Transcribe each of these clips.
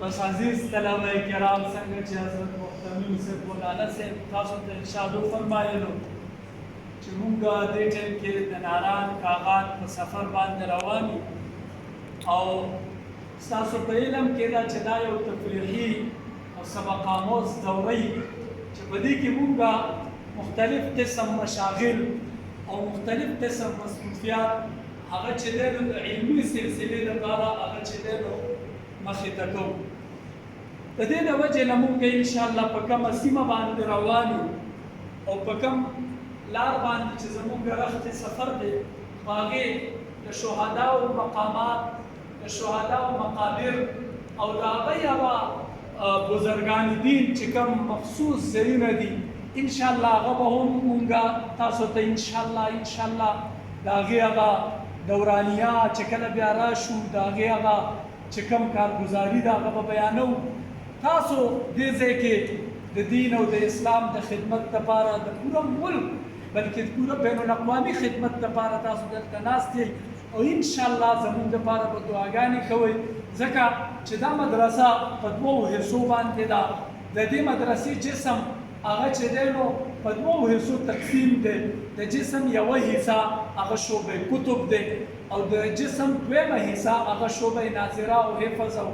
بس عزیز طلبه کرام څنګه چې حضرت محترم صاحب مولانا صاحب تاسو ته ارشاد فرمایلو چې موږ دې ټیم کې د ناران کاغات په سفر باندې روان یو او ستاسو په علم کې دا چې دا یو تفریحي او سبق آموز دوره چې په دې کې موږ مختلف قسم مشاغل او مختلف قسم مصروفیات هغه چې د علمي سلسلې لپاره هغه چې د مخې ته کوو د دې د وجې نه موږ انشاءالله په کومه سیمه باندې روان یو او په کوم لار باندې چې زموږ رخت سفر دی په هغې د شهداو مقامات د شهداو مقابر او د هغوی هغه بزرګان دین چې کوم مخصوص ځایونه دي انشاءالله هغه به هم موږ تاسو ته انشاءالله د هغې هغه دورانیه چې کله بیا راشو د هغې هغه چې کوم کارګزاري ده هغه به بیانو تاسو دې ځای کې د دین او د اسلام د خدمت لپاره د پوره ملک بلکې د پوره بین الاقوامي خدمت لپاره تاسو دلته ناست یئ او انشاءالله زموږ لپاره به دعاګانې کوئ ځکه چې دا مدرسه په دوو حصو باندې ده د دې مدرسې جسم هغه چې دی نو په دوو حصو تقسیم دی د جسم یوه حصه هغه شعبه کتب دی او د جسم دویمه حصه هغه شعبه ناظره او حفظ او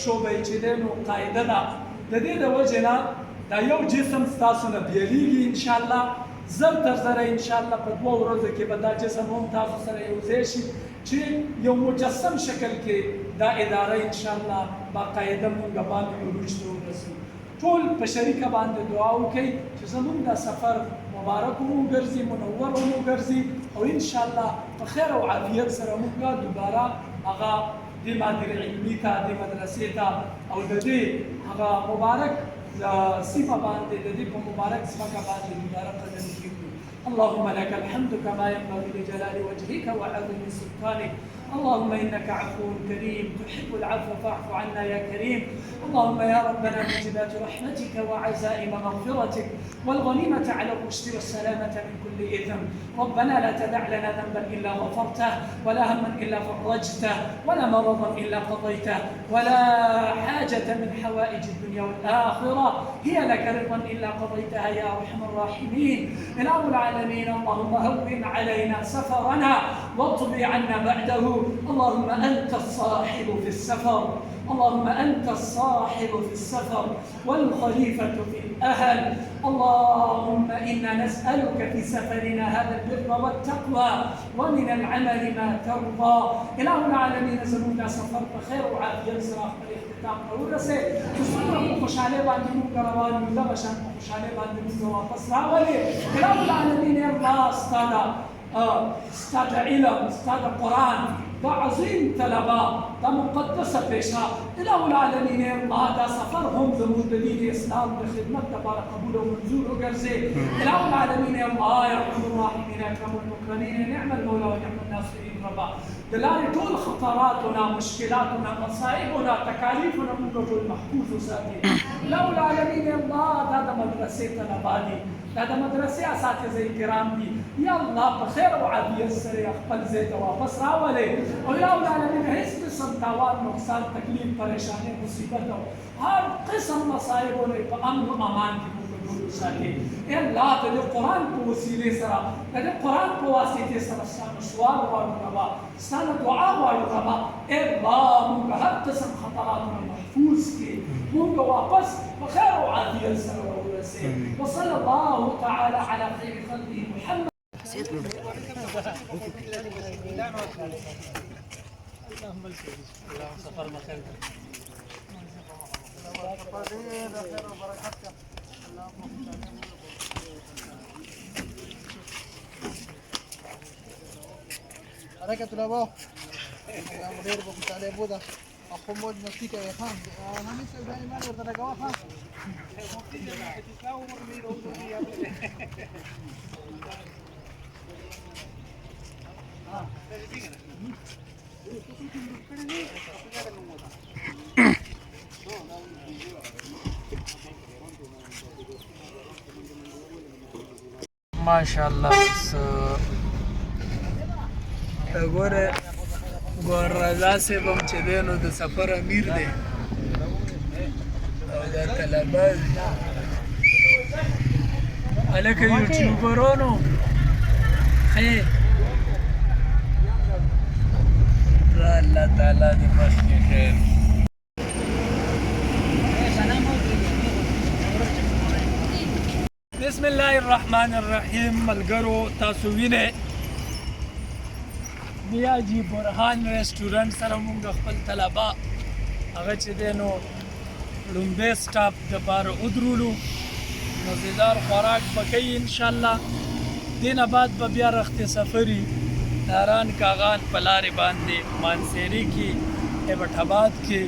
شعبه چې دی نو قاعده ده د دې د وجې نه دا یو جسم ستاسو نه بیلیږي انشاءالله زر تر زره انشاءالله په دوه ورځو کې به دا جسم هم تاسو سره یوځای شي چې یو مجسم شکل کې دا اداره انشاءالله باقاعده موږ باندې عروج ته ورسوو ټول په شریکه باندې دعا وکړئ چې زموږ دا سفر مبارک وګرځي منور وګرځي او انشاءالله په خیر او عافیت سره موږ دوباره هغه دې مادر علمي ته دې مدرسې ته او د دې هغه مبارک سیمه باندې د دې په مبارک ځمکه باندې دوباره قدم کېږدو اللهم لك الحمد كما ينبغي لجلال وجهك وعظيم سلطانك اللهم انك عفو كريم تحب العفو فاعف عنا يا كريم اللهم يا ربنا موجبات رحمتك وعزائم مغفرتك والغنيمه على الرشد والسلامه من كل اثم ربنا لا تدع لنا ذنبا الا غفرته ولا هما الا فرجته ولا مرضا الا قضيته ولا حاجه من حوائج الدنيا والاخره هي لك رضا الا قضيتها يا ارحم الراحمين اله العالمين اللهم هون علينا سفرنا واطوي عنا بعده اللهم أنت الصاحب في السفر اللهم أنت الصاحب في السفر والخليفة في الأهل اللهم إنا نسألك في سفرنا هذا البر والتقوى ومن العمل ما ترضى إله العالمين زمونا سفر بخير وعافية صراحة الاختتام ورسي تصورا خوشحالي باندې موږ روان یو دغه شان په خوشحالي باندې موږ واپس راغلي إله العالمین یا الله استاد علم استاد قرآن دا عظیم طلبه دا مقدسه پیشه اله العالمین یا الله دا سفر هم زموږ د دین اسلام د خدمت لپاره قبول او منظور وګرځي اله العالمین یا الله یا ارحم الراحمین اکرم المکرمین نعم المولى ونعم الناصرین ربا د لارې ټول خطراتنا مشکلاتنا مصائبنا تکالیفنا موږ ټول محفوظ وساتي اله العالمین یا الله دا د مدرسې طلبه دي دا د مدرسې اساتذه کرام دي یا الله په خیر او عافیت سره خپل ځای ته واپس راولئ او یا العالمین هیڅ قسم تاوان نقصان تکلیف پریشانی مصیبت او هر قسم مصائبونه په امن و امان کې موږ ټول وساتي ای الله ته د قرآن په وسیلې سره د قرآن په واسطې سره ستا مشوار غواړو ربا ستا نه دعا غواړو ربا ای الله موږ هر قسم خطراتونه محفوظ کړي موږ واپس په خیر او عافیت سره ورسئ وصلى الله تعالى على خير خلقه محمد اللهم سفر بخير حركة الأبوة يا مدير بكم على بودا أخو مود مسكيك يا خان أنا لسه جاي ما أقدر أتجاوب خان ما شاء الله ګور رضا صاحب هم چې دی نو د سفر امیر دی او دا طلبه هلکه یوټیوبرانو خیر الله تعالی دې مخکې خیر بسم الله الرحمن الرحیم ملګرو تاسو وینئ نیاجي برهان ریسټورنټ سره مونږ خپل طلبه هغه چې دی نو لومبی سټاپ دپاره ودرولو مزیدار خوراک به کوي انشاءالله دې نه بعد به بیا رخت سفري ناران کاغان په لارې باندې مانسیري کې ایبټ آباد کې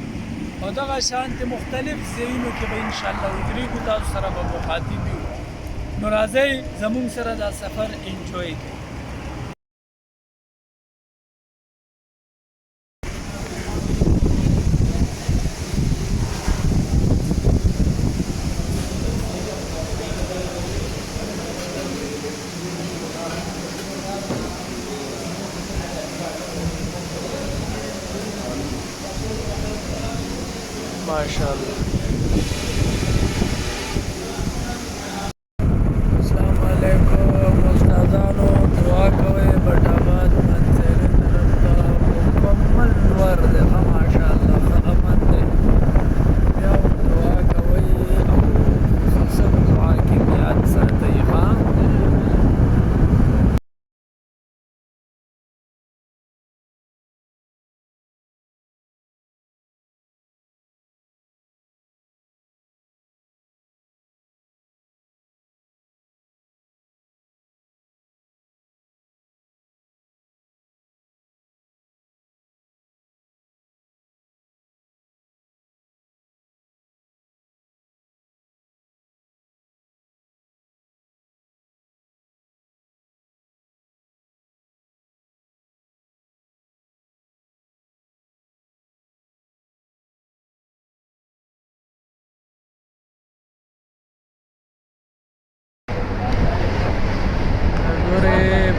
او دغه شانتې مختلف ځایونو کې به انشاءالله ودرېږو تاسو سره به مخاطب یو نو راځئ زموږ سره دا سفر انجوی کړئ माशाअल्लाह अस्सलाम वालेकुम उस्तादानो दुआ कोई बटाबाद मंसेरे तरफ का मुकम्मल वर्द है माशाअल्लाह खदमत है या दुआ कोई सब दुआ की याद साथ है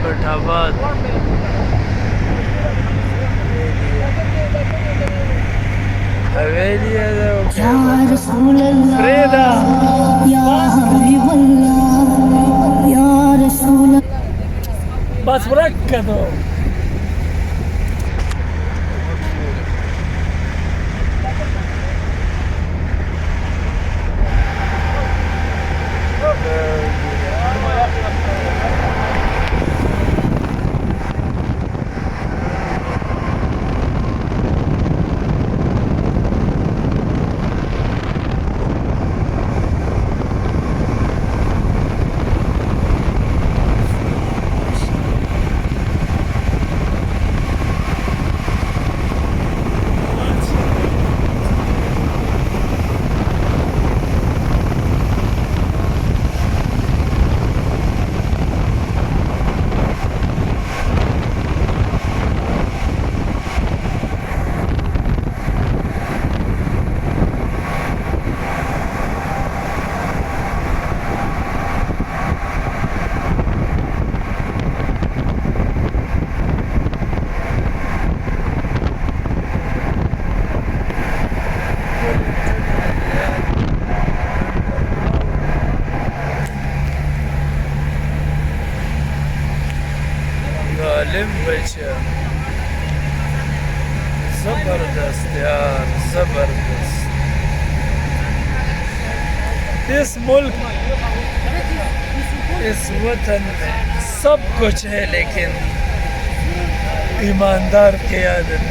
बटाबाद हवेली है या रसूल अल्लाह या हबीब अल्लाह या रसूल बस रख दो ظالم بچه زبردست यार जबरदस्त इस मुल्क इस वतन में सब कुछ है लेकिन ईमानदार के आदत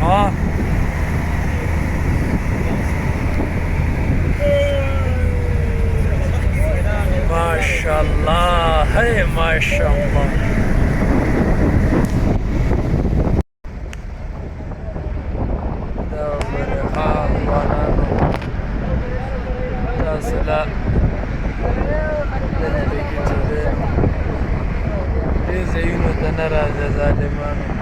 हाँ माशाअल्लाह है माशाअल्लाह زينو تنرى ظالمان